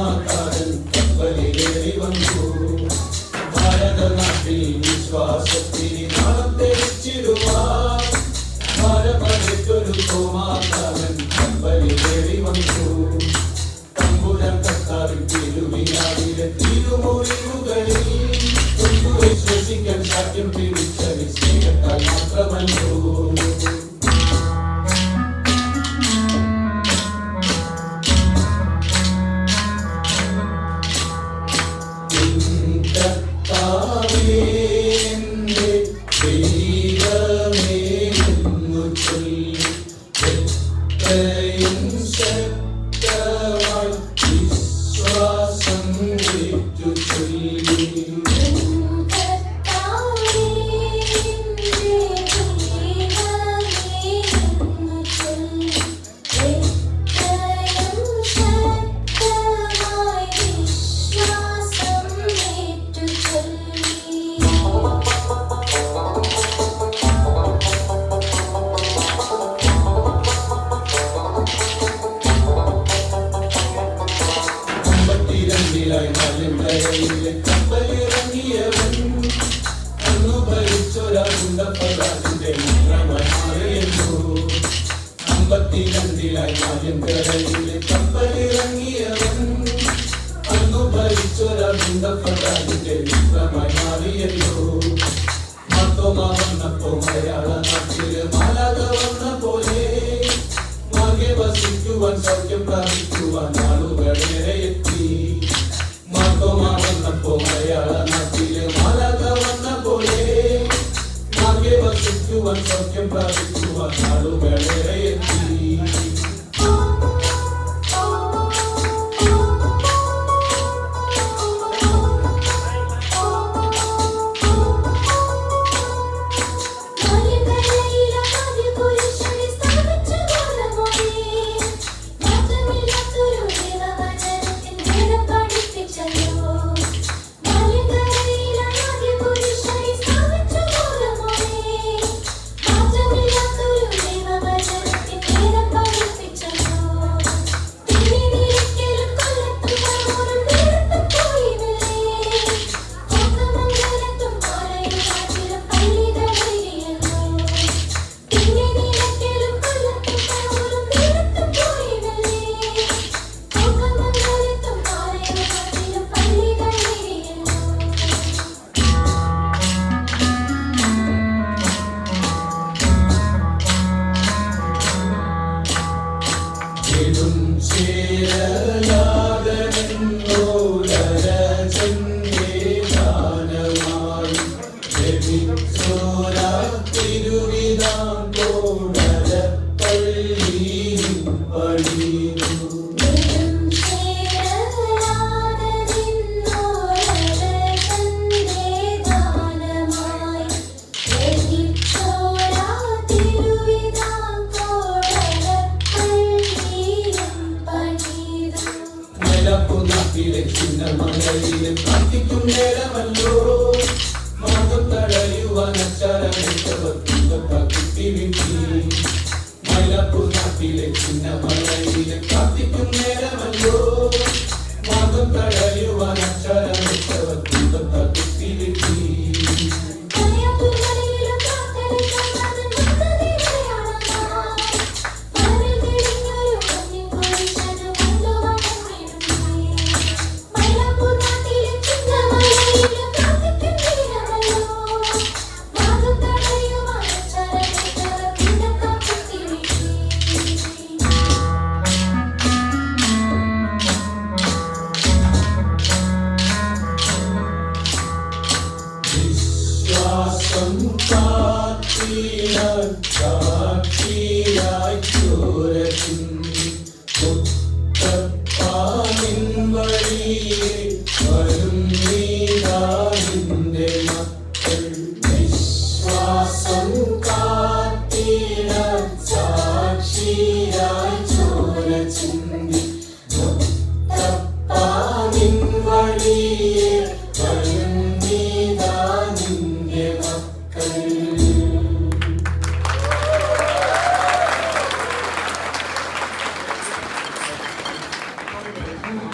തോമാക്കാരൻ കപ്പലിലേറി വന്നു. ഭാരതനാട്ടിൽ വിശ്വാസത്തിന് നാളം തെളിച്ചിടുവാൻ ഭാരമൊരു തോമാക്കാരൻ കപ്പലിലേറി വന്നു. തമ്പുരാൻ കർത്താവിൻ തിരുവിനാവിലെ തിരുമൊഴികളിൽ വിശ്വസിക്കാൻ സാധ്യം പിടിച്ച സ്നേഹത്താൽ മാത്രമല്ലോ. കപ്പലിറങ്ങിയവൻ അന്നു ഭരിച്ചൊരാളുണ്ടപ്പറാജിന്റെ മിത്രമായി മാറിയല്ലോ. 52 നാല്യംകരയിലെ കപ്പലിറങ്ങിയവൻ അന്നു ഭരിച്ചൊരാളുണ്ടപ്പറാജിന്റെ മിത്രമായി മാറിയല്ലോ. മത്തോമാ വന്നപ്പോ മലയാള നാട്ടില് മാലാഖ വന്ന പോലെ മാർഗെ വസിക്കുവാൻ സൗഖ്യം പ്രാപിക്കുവാൻ ആളുകളേറെ എത്തി. മത്തോമാ വന്നപ്പോ മലയാള നാട്ടില് മാലാഖ വന്ന പോലെ മാർഗെ വസിക്കുവാൻ സൗഖ്യം പ്രാപിക്കുവാൻ ആളുകളേറെ എത്തി. പ്രാർത്ഥിക്കും നേരമല്ലോ മാർഗം തടയുവാൻ മൈലാപ്പൂർ നാട്ടിലെ ചിന്നമലയിലെ പ്രാർത്ഥിക്കും നേരമല്ലോ മാർഗം തടയുവാൻ അക്ഷരമിട്ടവർ കുത്തിവിട്ടി. Bye.